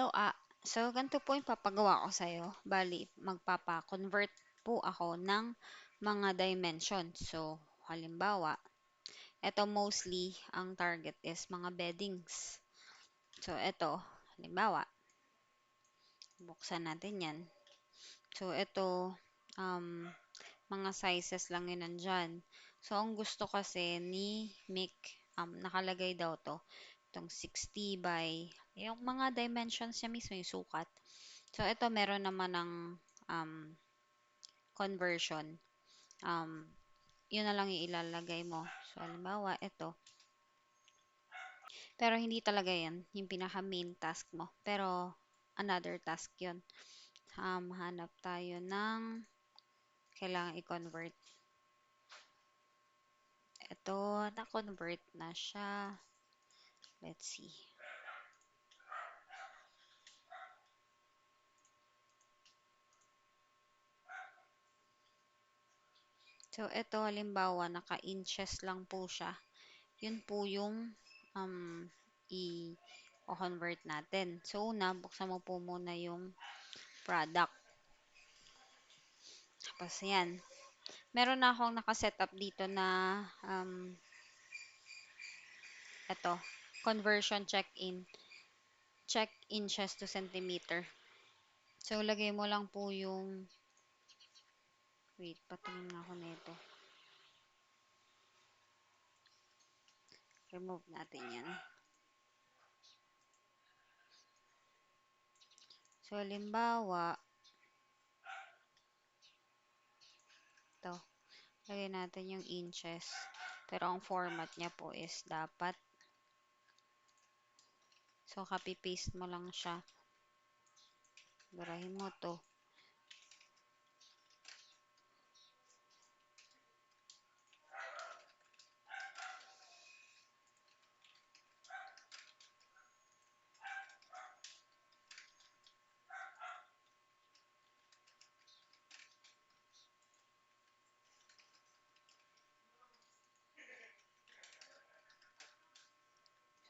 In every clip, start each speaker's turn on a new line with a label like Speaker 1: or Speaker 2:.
Speaker 1: Hello, so ganito po yung papagawa ko sa'yo. Bali, magpapa-convert po ako ng mga dimension. So, halimbawa, ito mostly ang target is mga beddings. So, ito, halimbawa, buksan natin yan. So, ito, um, mga sizes lang yun nandyan. So, ang gusto kasi ni Mick, nakalagay daw to, itong 60 by, yung mga dimensions niya mismo, yung sukat. So, ito meron naman ng um, conversion. Um, yun na lang yung ilalagay mo. So, halimbawa, ito. Pero hindi talaga yan yung pinaka main task mo. Pero, another task yun. Hanap tayo ng kailangan i-convert. Ito, na-convert na siya. Let's see. So, ito halimbawa, naka-inches lang po siya. Yun po yung i-convert natin. So, una, buksan mo po muna yung product. Tapos, yan. Meron na akong nakasetup dito na ito, conversion check-in. Check inches to centimeter. So, lagay mo lang po yung wait, patingin nga ako nito. Remove natin yan. So, halimbawa, ito. Lagay natin yung inches. Pero ang format niya po is dapat. So, copy-paste mo lang siya. Garahin mo to.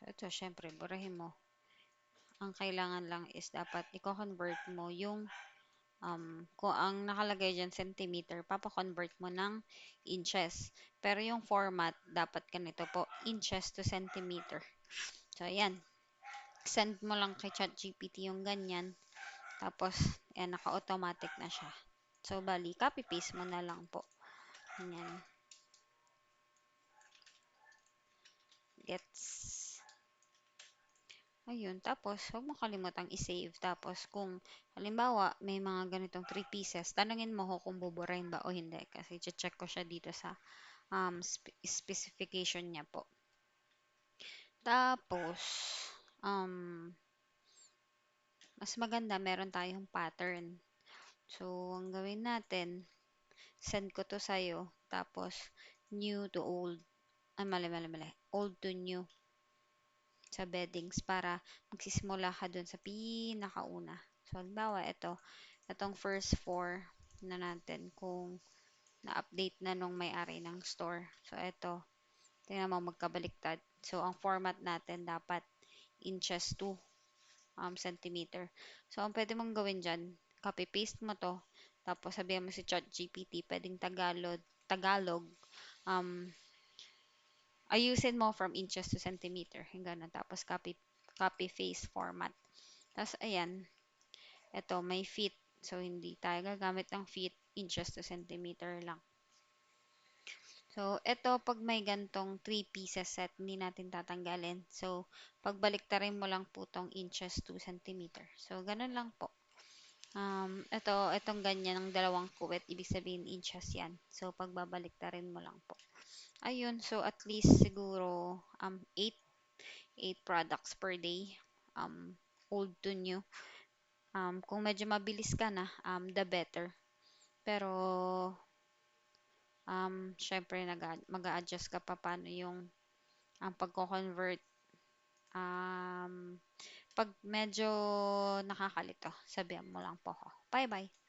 Speaker 1: So, ito, syempre, burahin mo. Ang kailangan lang is dapat i-convert mo yung kung ang nakalagay dyan centimeter, papa-convert mo ng inches. Pero yung format, dapat ganito po, inches to centimeter. So, ayan. Send mo lang kay ChatGPT yung ganyan. Tapos, ayan, naka-automatic na siya. So, bali, copy-paste mo na lang po. Ayan. Gets. Ayun, tapos huwag mo kalimutang i-save. Tapos kung halimbawa may mga ganitong 3 pieces, tanungin mo ko kung buburahin ba o hindi. Kasi check ko siya dito sa specification niya po. Tapos, um, mas maganda meron tayong pattern. So, ang gawin natin, send ko to sa'yo. Tapos, new to old. Ay, mali. Old to new sa beddings para magsisimula ka dun sa pinakauna. So, halimbawa, itong first four na natin kung na-update na nung may-ari ng store. So, ito, tingnan mo magkabaliktad. So, ang format natin dapat inches to centimeter. So, ang pwede mong gawin dyan, copy-paste mo to, tapos sabihan mo si ChatGPT, pwedeng Tagalog, um, ayusin mo from inches to centimeter. Yung ganun. Tapos copy-paste format. Tapos, ayan. Ito, may feet. So, hindi tayo gagamit ng feet, inches to centimeter lang. So, ito, pag may gantong 3 pieces set, hindi natin tatanggalin. So, pagbaliktarin mo lang po tong inches to centimeter. So, ganun lang po. Itong ganyan ng dalawang kuwet, ibig sabihin inches yan. So, pagbabaliktarin mo lang po. Ayun, so at least siguro 8 products per day. Old to new. Kung medyo mabilis ka na, the better. Pero, syempre mag-a-adjust ka pa paano yung pagko-convert. Um, pag medyo nakakalito, sabihan mo lang po ako. Bye-bye!